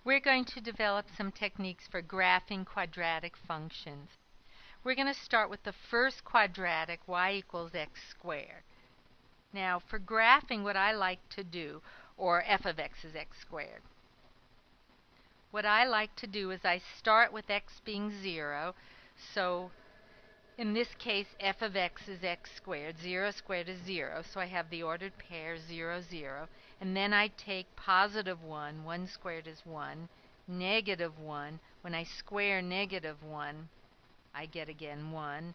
We're going to develop some techniques for graphing quadratic functions. We're going to start with the first quadratic, y equals x squared. Now, for graphing, what I like to do, or f of x is x squared. What I like to do is I start with x being 0, so in this case f of x is x squared. 0 squared is 0, so I have the ordered pair 0, 0. And then I take positive 1, 1 squared is 1, negative 1. When I square negative 1, I get again 1.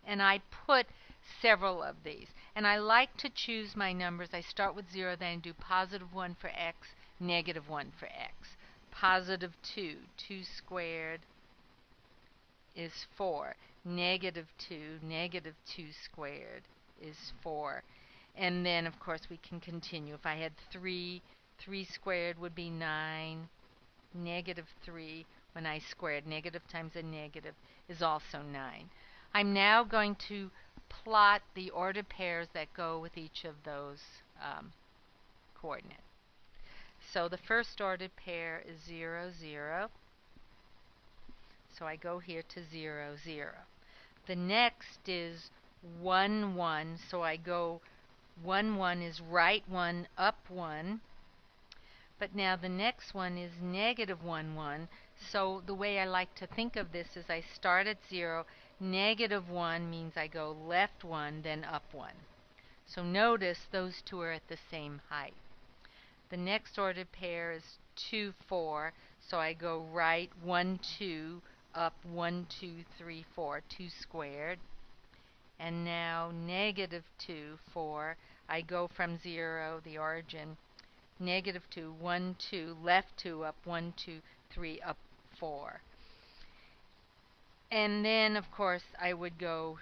And I put several of these. And I like to choose my numbers. I start with 0, then I do positive 1 for x, negative 1 for x. Positive 2, 2 squared is 4. Negative 2, negative 2 squared is 4. And then, of course, we can continue. If I had 3, 3 squared would be 9. Negative 3, when I squared, negative times a negative is also 9. I'm now going to plot the ordered pairs that go with each of those coordinates. So the first ordered pair is 0, 0. So I go here to 0, 0. The next is 1, 1. So I go 1, 1 is right 1, up 1. But now the next one is negative 1, 1. So the way I like to think of this is I start at 0. Negative 1 means I go left 1, then up 1. So notice those two are at the same height. The next ordered pair is 2, 4. So I go right 1, 2, up 1, 2, 3, 4, 2 squared. And now negative 2, 4. I go from 0, the origin, negative 2, 1, 2, left 2, up 1, 2, 3, up 4. And then, of course, I would go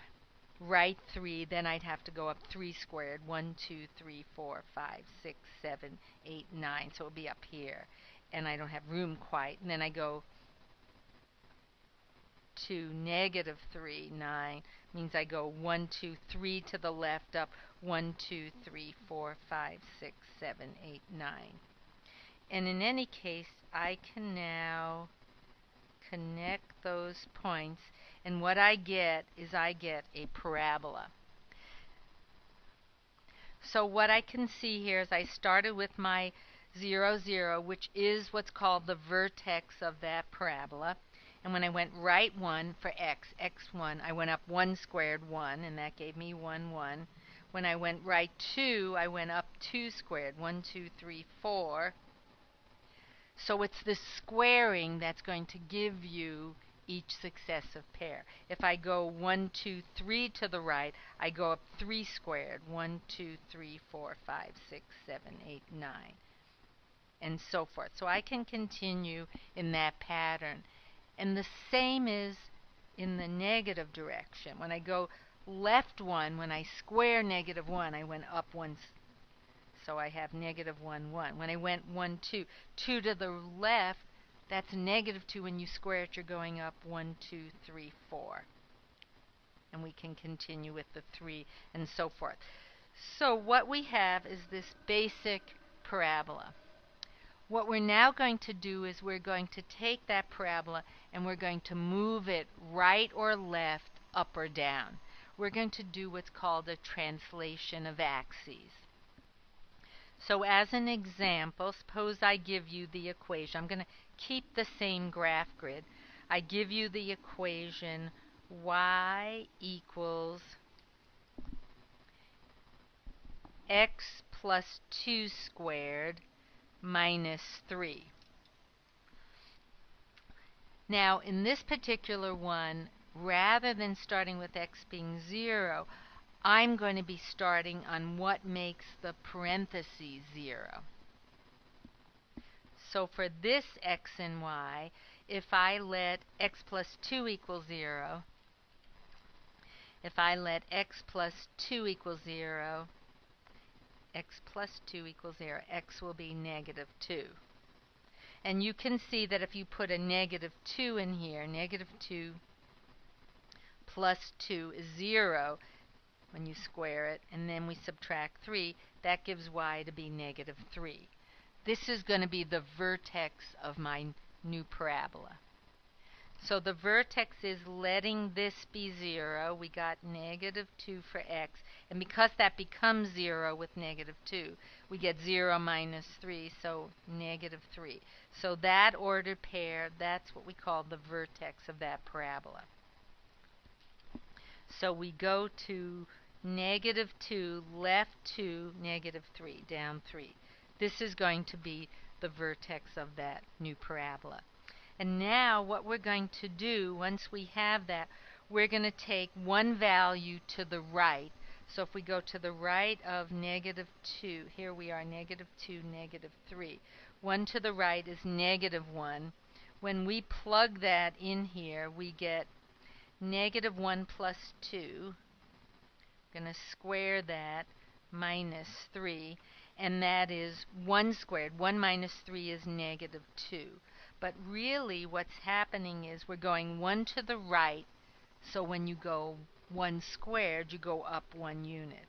right 3, then I'd have to go up 3 squared, 1, 2, 3, 4, 5, 6, 7, 8, 9. So it would be up here. And I don't have room quite. And then I go to negative 3, 9. Means I go 1, 2, 3 to the left, up 1, 2, 3, 4, 5, 6, 7, 8, 9. And in any case, I can now connect those points, and what I get is I get a parabola. So what I can see here is I started with my 0, 0, which is what's called the vertex of that parabola. And when I went right 1 for x, x1, I went up 1 squared, 1, and that gave me 1, 1. When I went right 2, I went up 2 squared, 1, 2, 3, 4. So it's the squaring that's going to give you each successive pair. If I go 1, 2, 3 to the right, I go up 3 squared, 1, 2, 3, 4, 5, 6, 7, 8, 9, and so forth. So I can continue in that pattern. And the same is in the negative direction. When I go left 1, when I square negative 1, I went up 1. So I have negative 1, 1. When I went 1, 2, 2 to the left, that's negative 2. When you square it, you're going up 1, 2, 3, 4. And we can continue with the 3 and so forth. So what we have is this basic parabola. What we're now going to do is we're going to take that parabola and we're going to move it right or left, up or down. We're going to do what's called a translation of axes. So as an example, suppose I give you the equation. I'm going to keep the same graph grid. I give you the equation y equals x plus 2 squared minus 3. Now, in this particular one, rather than starting with x being 0, I'm going to be starting on what makes the parentheses 0. So for this x and y, if I let x plus 2 equal 0, if I let x plus 2 equal 0, x plus 2 equals 0, x will be negative 2. And you can see that if you put a negative 2 in here, negative 2 plus 2 is 0 when you square it, and then we subtract 3, that gives y to be negative 3. This is going to be the vertex of my new parabola. So the vertex is letting this be 0. We got negative 2 for x. And because that becomes 0 with negative 2, we get 0 minus 3, so negative 3. So that ordered pair, that's what we call the vertex of that parabola. So we go to negative 2, left 2, negative 3, down 3. This is going to be the vertex of that new parabola. And now what we're going to do, once we have that, we're going to take one value to the right. So if we go to the right of negative 2, here we are, negative 2, negative 3. 1 to the right is negative 1. When we plug that in here, we get negative 1 plus 2. I'm going to square that, minus 3. And that is 1 squared. 1 minus 3 is negative 2. But really what's happening is we're going 1 to the right, so when you go 1 squared, you go up 1 unit.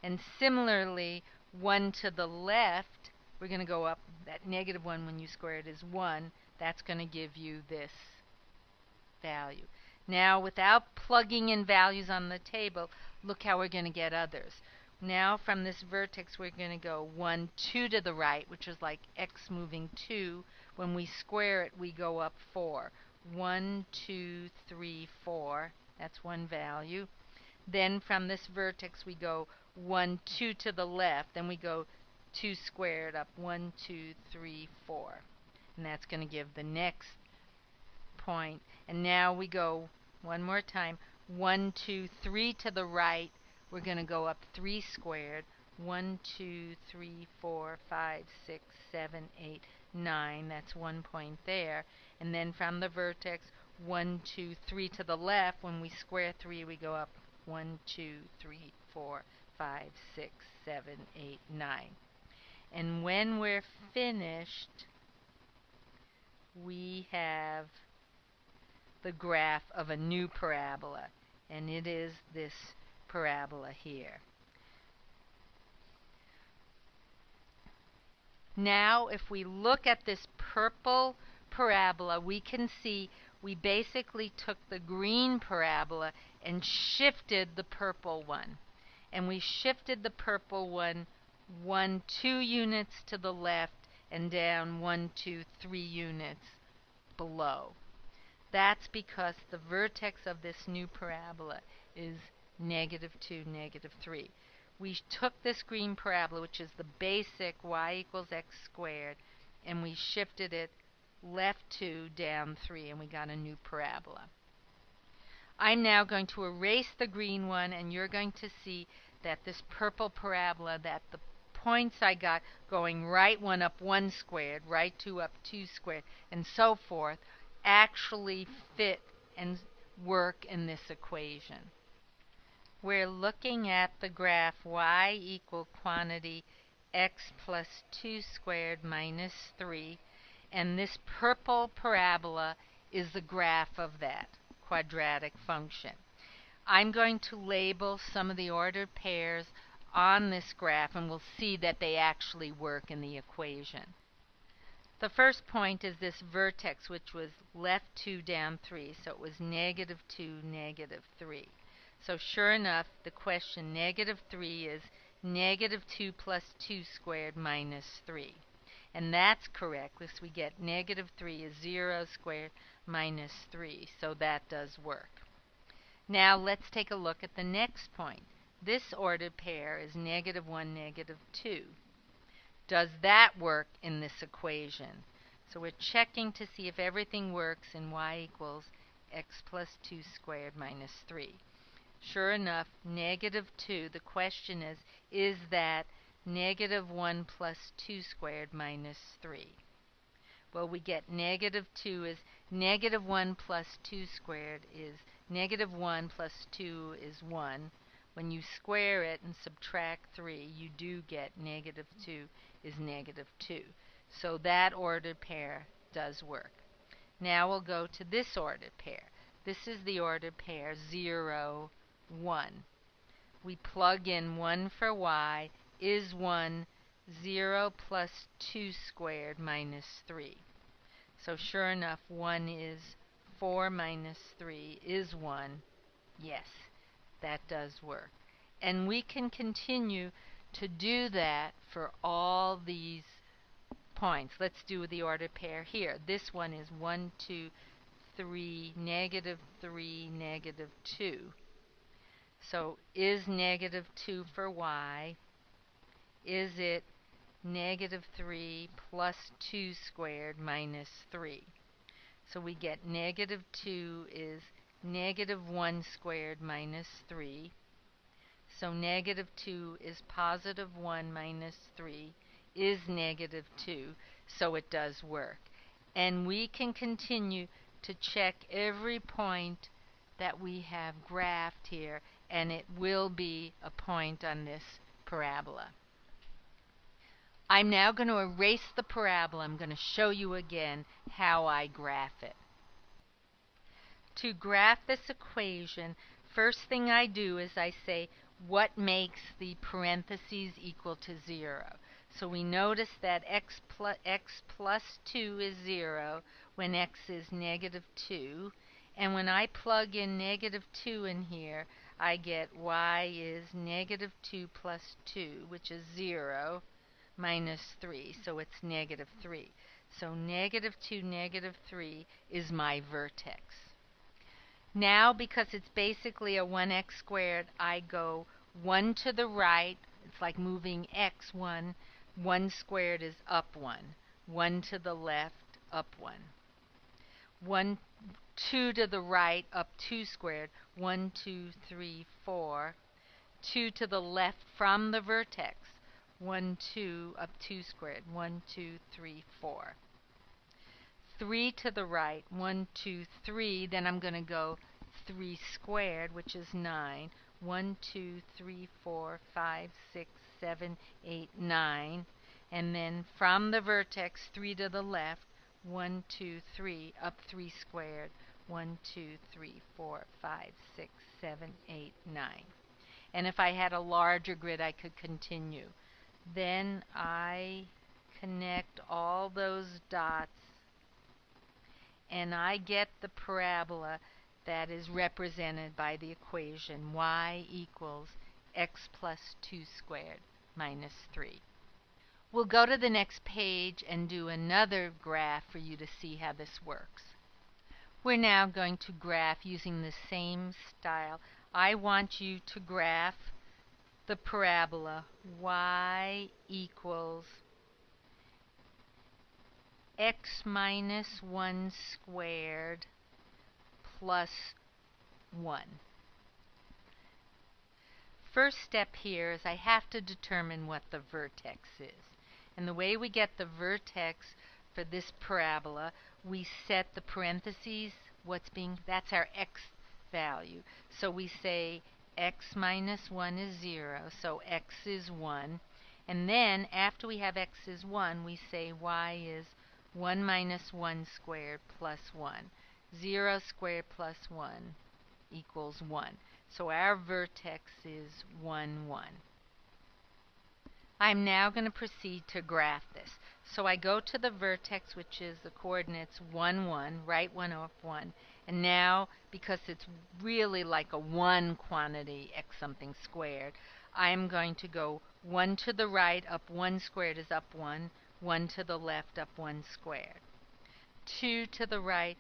And similarly, 1 to the left, we're going to go up, that negative 1 when you square it is 1. That's going to give you this value. Now, without plugging in values on the table, look how we're going to get others. Now, from this vertex, we're going to go 1, 2 to the right, which is like x moving 2. When we square it, we go up 4. 1, 2, 3, 4. That's one value. Then from this vertex, we go 1, 2 to the left. Then we go 2 squared up. 1, 2, 3, 4. And that's going to give the next point. And now we go one more time. 1, 2, 3 to the right. We're going to go up 3 squared. 1, 2, 3, 4, 5, 6, 7, 8, 9. That's 1 point there. And then from the vertex, 1, 2, 3 to the left. When we square 3, we go up 1, 2, 3, 4, 5, 6, 7, 8, 9. And when we're finished, we have the graph of a new parabola. And it is this parabola here. Now, if we look at this purple parabola, we can see we basically took the green parabola and shifted the purple one. And we shifted the purple one 1, 2 units to the left and down 1, 2, 3 units below. That's because the vertex of this new parabola is negative 2, negative 3. We took this green parabola, which is the basic y equals x squared, and we shifted it left 2, down 3, and we got a new parabola. I'm now going to erase the green one, and you're going to see that this purple parabola, that the points I got going right 1 up 1 squared, right 2 up 2 squared, and so forth, actually fit and work in this equation. We're looking at the graph y equal quantity x plus 2 squared minus 3, and this purple parabola is the graph of that quadratic function. I'm going to label some of the ordered pairs on this graph, and we'll see that they actually work in the equation. The first point is this vertex, which was left 2, down 3, so it was negative 2, negative 3. So sure enough, the question negative 3 is negative 2 plus 2 squared minus 3. And that's correct, because we get negative 3 is 0 squared minus 3, so that does work. Now let's take a look at the next point. This ordered pair is negative 1, negative 2. Does that work in this equation? So we're checking to see if everything works in y equals x plus 2 squared minus 3. Sure enough, negative 2, the question is that negative 1 plus 2 squared minus 3? Well, we get negative 2 is negative 1 plus 2 squared is negative 1 plus 2 is 1. When you square it and subtract 3, you do get negative 2 is negative 2. So that ordered pair does work. Now we'll go to this ordered pair. This is the ordered pair 0, 1. We plug in 1 for y is 1, 0 plus 2 squared minus 3. So sure enough, 1 is 4 minus 3 is 1. Yes, that does work. And we can continue to do that for all these points. Let's do the ordered pair here. This one is 1, 2, 3, negative 3, negative 2. So is negative 2 for y? Is it negative 3 plus 2 squared minus 3? So we get negative 2 is negative 1 squared minus 3. So negative 2 is positive 1 minus 3 is negative 2. So it does work. And we can continue to check every point that we have graphed here, and it will be a point on this parabola. I'm now going to erase the parabola. I'm going to show you again how I graph it. To graph this equation, first thing I do is I say, what makes the parentheses equal to 0? So we notice that x plus 2 is 0 when x is negative 2. And when I plug in negative 2 in here, I get y is negative 2 plus 2, which is 0, minus 3. So it's negative 3. So negative 2, negative 3 is my vertex. Now, because it's basically a 1x squared, I go 1 to the right. It's like moving x 1. 1 squared is up 1. 1 to the left, up 1. 2 to the right, up 2 squared. 1, 2, 3, 4. 2 to the left from the vertex. 1, 2, up 2 squared. 1, 2, 3, 4. 3 to the right, 1, 2, 3. Then I'm going to go 3 squared, which is 9. 1, 2, 3, 4, 5, 6, 7, 8, 9. And then from the vertex, 3 to the left, 1, 2, 3, up 3 squared. 1, 2, 3, 4, 5, 6, 7, 8, 9. And if I had a larger grid, I could continue. Then I connect all those dots, and I get the parabola that is represented by the equation y equals x plus 2 squared minus 3. We'll go to the next page and do another graph for you to see how this works. We're now going to graph using the same style. I want you to graph the parabola y equals x minus 1 squared plus 1. First step here is I have to determine what the vertex is. And the way we get the vertex for this parabola, we set the parentheses, that's our x value. So we say x minus 1 is 0, so x is 1. And then after we have x is 1, we say y is 1 minus 1 squared plus 1. 0 squared plus 1 equals 1. So our vertex is 1, 1. I'm now going to proceed to graph this. So I go to the vertex, which is the coordinates 1, 1, right 1 off 1. And now, because it's really like a 1 quantity, x something squared, I'm going to go 1 to the right, up 1 squared is up 1. 1 to the left, up 1 squared. 2 to the right,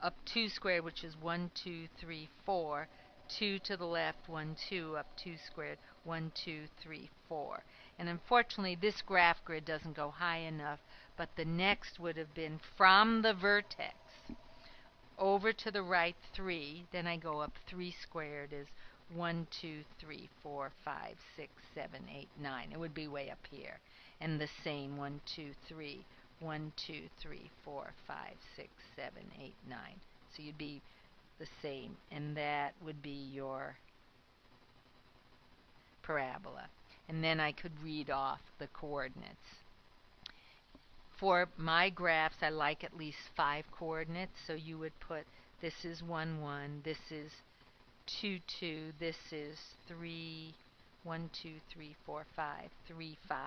up 2 squared, which is 1, 2, 3, 4. 2 to the left, 1, 2, up 2 squared, 1, 2, 3, 4. And unfortunately, this graph grid doesn't go high enough, but the next would have been from the vertex over to the right 3. Then I go up 3 squared is 1, 2, 3, 4, 5, 6, 7, 8, 9. It would be way up here. And the same 1, 2, 3, 1, 2, 3, 4, 5, 6, 7, 8, 9. So you'd be the same, and that would be your parabola. And then I could read off the coordinates. For my graphs, I like at least 5 coordinates, so you would put this is 1, 1, this is 2, 2, this is 3, 1, 2, 3, 4, 5, 3, 5.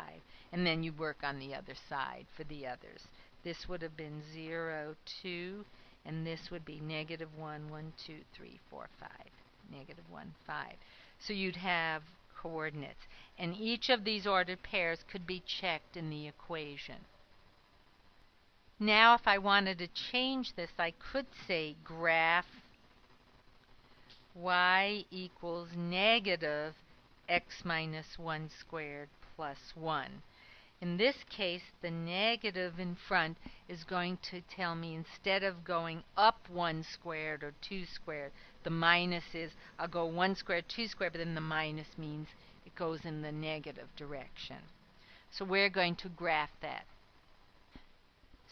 And then you work on the other side for the others. This would have been 0, 2, and this would be negative 1, 1, 2, 3, 4, 5, negative 1, 5. So you'd have coordinates. And each of these ordered pairs could be checked in the equation. Now if I wanted to change this, I could say graph y equals negative x minus 1 squared plus 1. In this case, the negative in front is going to tell me instead of going up 1 squared or 2 squared, the minus is, I'll go 1 squared, 2 squared, but then the minus means it goes in the negative direction. So we're going to graph that.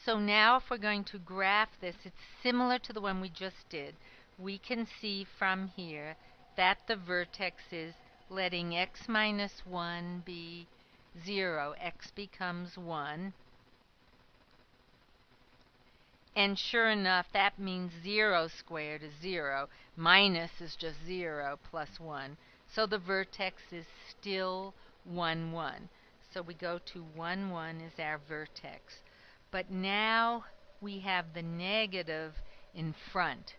So now if we're going to graph this, it's similar to the one we just did. We can see from here that the vertex is letting x minus 1 be 0. X becomes 1. And sure enough, that means 0 squared is 0. Minus is just 0 plus 1. So the vertex is still 1, 1. So we go to 1, 1 is our vertex. But now we have the negative in front.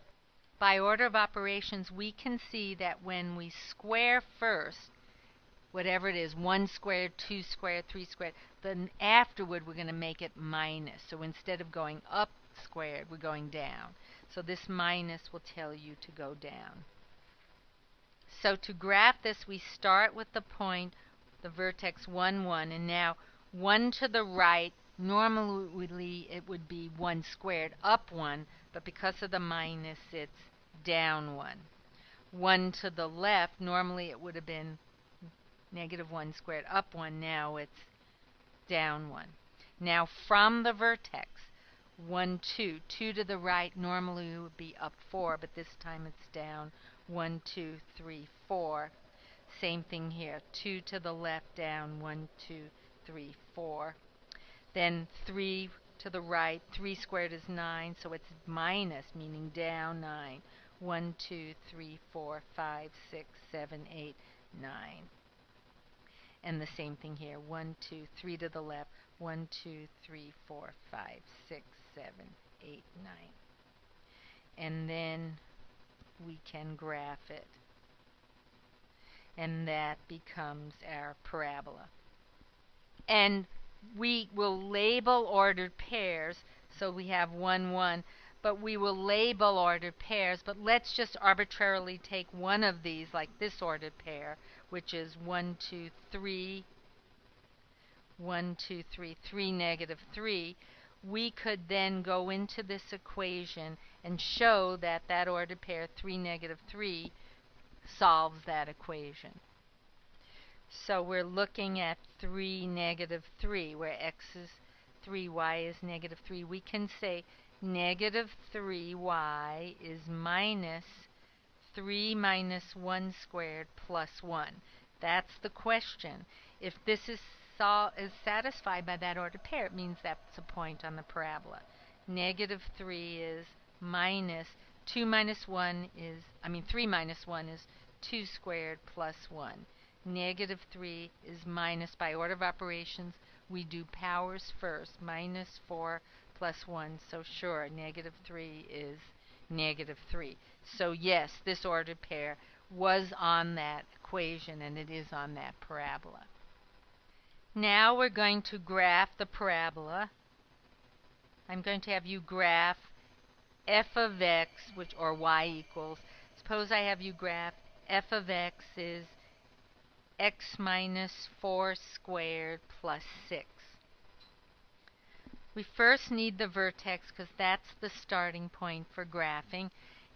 By order of operations, we can see that when we square first, whatever it is, 1 squared, 2 squared, 3 squared, then afterward we're going to make it minus. So instead of going up squared, we're going down. So this minus will tell you to go down. So to graph this, we start with the point, the vertex 1, 1, and now 1 to the right. Normally it would be 1 squared up 1, but because of the minus it's down 1. 1 to the left, normally it would have been negative 1 squared up 1, now it's down 1. Now from the vertex, 1, 2. 2 to the right, normally it would be up 4, but this time it's down 1, 2, 3, 4. Same thing here, 2 to the left, down 1, 2, 3, 4. Then 3 to the right, 3 squared is 9, so it's minus, meaning down 9. 1, 2, 3, 4, 5, 6, 7, 8, 9. And the same thing here, 1, 2, 3 to the left, 1, 2, 3, 4, 5, 6, 7, 8, 9. And then we can graph it. And that becomes our parabola. And we will label ordered pairs, so we have 1, 1, but we will label ordered pairs, but let's just arbitrarily take one of these, like this ordered pair, which is 1, 2, 3, 1, 2, 3, 3, negative 3. We could then go into this equation and show that that ordered pair, 3, negative 3, solves that equation. So we're looking at 3, negative 3, where x is 3, y is negative 3. We can say negative 3y is minus 3 minus 1 squared plus 1. That's the question. If this is satisfied by that ordered pair, it means that's a point on the parabola. Negative 3 is minus 3 minus 1 is 2 squared plus 1. Negative 3 is minus, by order of operations, we do powers first, minus 4 plus 1. So sure, negative 3 is negative 3. So yes, this ordered pair was on that equation, and it is on that parabola. Now we're going to graph the parabola. I'm going to have you graph f of x, or y equals. Suppose I have you graph f of x is x minus 4 squared plus 6. We first need the vertex because that's the starting point for graphing,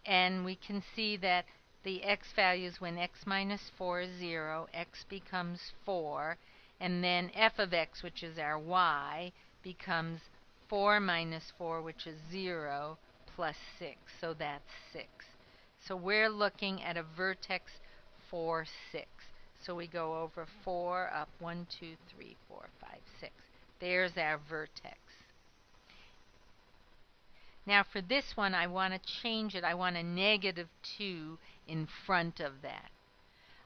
and we can see that the x values, when x minus 4 is 0, x becomes 4, and then f of x, which is our y, becomes 4 minus 4, which is 0, plus 6, so that's 6. So we're looking at a vertex 4, 6. So we go over 4, up 1, 2, 3, 4, 5, 6. There's our vertex. Now for this one, I want to change it. I want a negative 2 in front of that.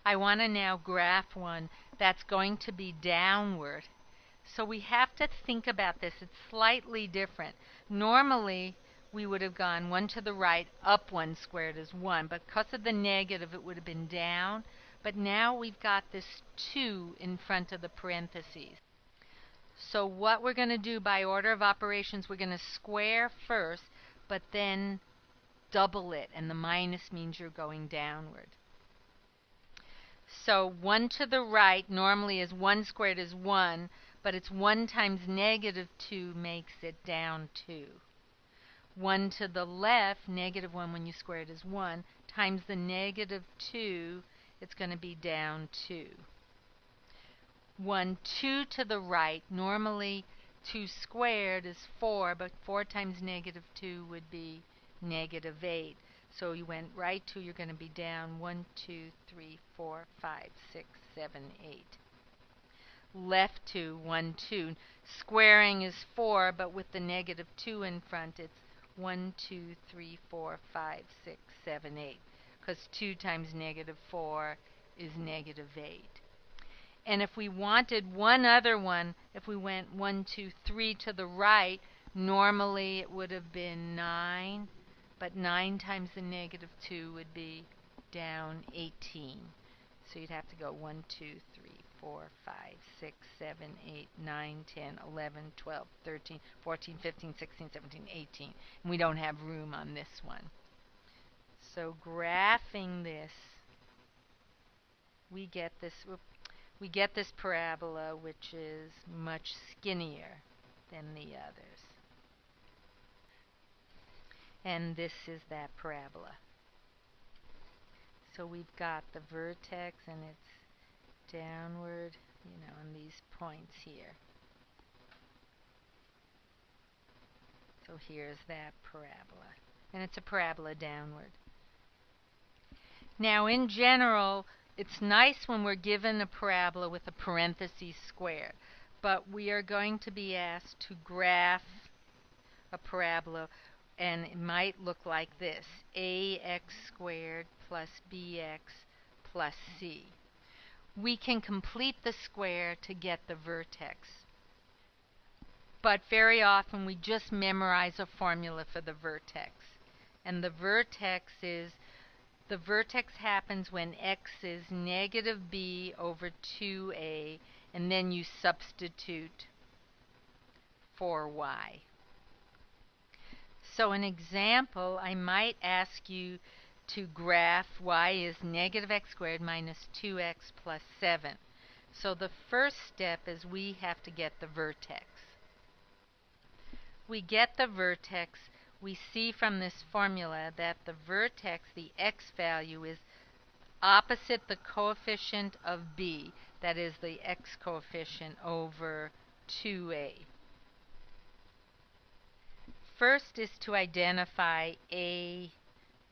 I want to now graph one that's going to be downward. So we have to think about this. It's slightly different. Normally, we would have gone 1 to the right, up 1 squared is 1. But because of the negative, it would have been down. But now we've got this 2 in front of the parentheses. So what we're going to do by order of operations, we're going to square first, but then double it. And the minus means you're going downward. So 1 to the right normally is 1 squared is 1, but it's 1 times negative 2 makes it down 2. 1 to the left, negative 1 when you square it is 1, times the negative 2, it's going to be down 2. 2 to the right, normally 2 squared is 4, but 4 times negative 2 would be negative 8. So you went right 2, you're going to be down 1, 2, 3, 4, 5, 6, 7, 8. Left 2, 1, 2. Squaring is 4, but with the negative 2 in front, it's 1, 2, 3, 4, 5, 6, 7, 8. Because 2 times negative 4 is negative 8. And if we wanted one other one, if we went 1, 2, 3 to the right, normally it would have been 9. But 9 times the negative 2 would be down 18. So you'd have to go 1, 2, 3, 4, 5, 6, 7, 8, 9, 10, 11, 12, 13, 14, 15, 16, 17, 18. And we don't have room on this one. So graphing this, we get this parabola which is much skinnier than the others. And this is that parabola. So we've got the vertex and it's downward, on these points here. So here's that parabola. And it's a parabola downward. Now in general, it's nice when we're given a parabola with a parentheses square. But we are going to be asked to graph a parabola, and it might look like this: ax squared plus bx plus c. We can complete the square to get the vertex. But very often we just memorize a formula for the vertex. And the vertex happens when x is negative b over 2a, and then you substitute for y. So an example, I might ask you to graph y is negative x squared minus 2x plus 7. So the first step is we have to get the vertex. We get the vertex. We see from this formula that the vertex, the x value, is opposite the coefficient of b, that is the x coefficient, over 2a. First is to identify a,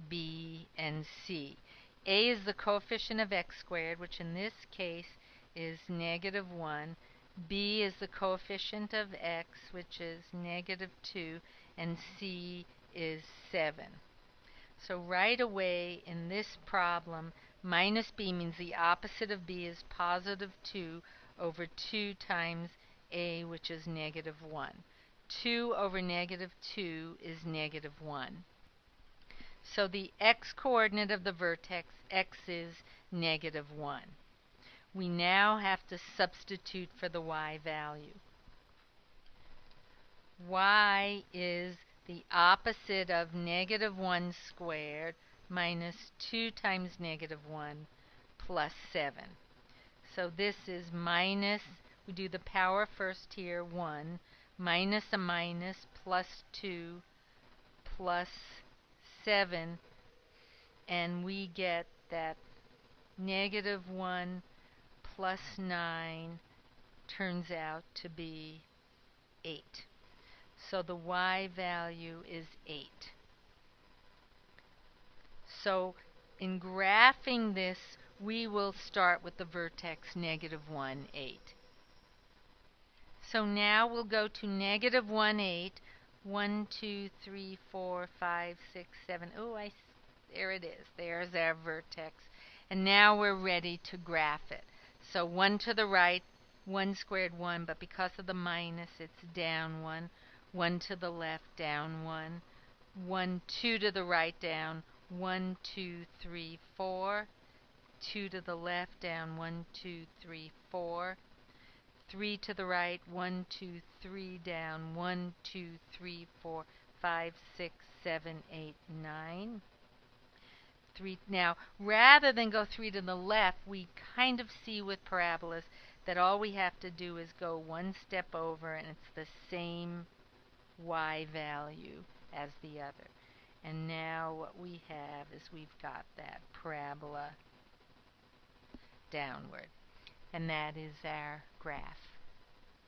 b, and c. A is the coefficient of x squared, which in this case is negative 1. B is the coefficient of x, which is negative 2. And c is 7. So right away in this problem, minus b means the opposite of b is positive 2 over 2 times a, which is negative 1. 2 over negative 2 is negative 1. So the x-coordinate of the vertex, x, is negative 1. We now have to substitute for the y value. Y is the opposite of negative 1 squared minus 2 times negative 1 plus 7. So this is minus, we do the power first here, 1, minus a minus, plus 2, plus 7, and we get that negative 1 plus 9 turns out to be 8. So the y value is 8. So in graphing this, we will start with the vertex negative 1, 8. So now we'll go to negative 1, 8. 1, 2, 3, 4, 5, 6, 7. Oh, there it is. There's our vertex. And now we're ready to graph it. So 1 to the right, 1 squared 1, but because of the minus, it's down 1. 1 to the left, down 1. 1, 2 to the right, down 1, 2, 3, 4. 2 to the left, down 1, 2, 3, 4. 3 to the right, 1, 2, 3, down 1, 2, 3, 4, 5, 6, 7, 8, 9. 3. Now, rather than go 3 to the left, we kind of see with parabolas that all we have to do is go one step over, and it's the same y value as the other. And now what we have is we've got that parabola downward. And that is our graph.